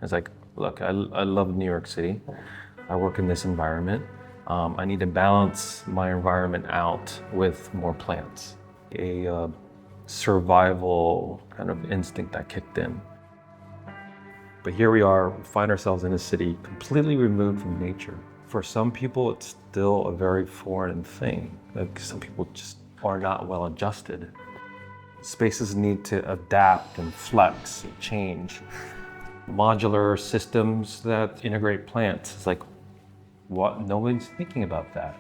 It's like, look, I love New York City. I work in this environment. I need to balance my environment out with more plants. A survival kind of instinct that kicked in. But here we are, we find ourselves in a city completely removed from nature. For some people, it's still a very foreign thing. Like some people just are not well adjusted. Spaces need to adapt and flex and change. Modular systems that integrate plants. It's like, what? Nobody's thinking about that.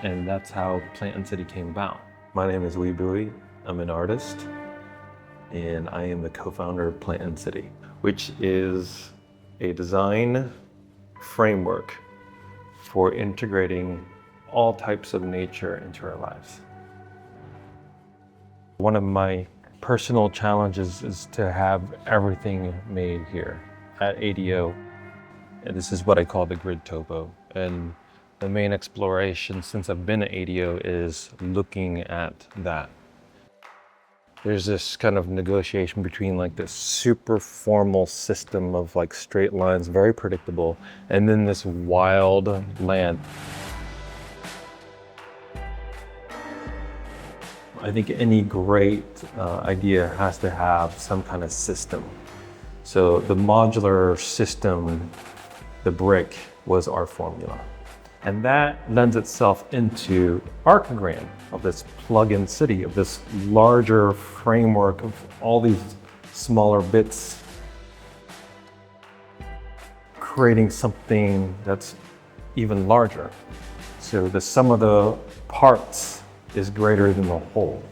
And that's how Plant & City came about. My name is Huy Bui. I'm an artist, and I am the co-founder of Plant & City, which is a design framework for integrating all types of nature into our lives. One of my personal challenges is to have everything made here at ADO. And this is what I call the grid topo. And the main exploration since I've been at ADO is looking at that. There's this kind of negotiation between like this super formal system of like straight lines, very predictable, and then this wild land. I think any great idea has to have some kind of system. So the modular system, the brick, was our formula. And that lends itself into archigram of this plug-in city, of this larger framework of all these smaller bits, creating something that's even larger. So the sum of the parts is greater than the whole.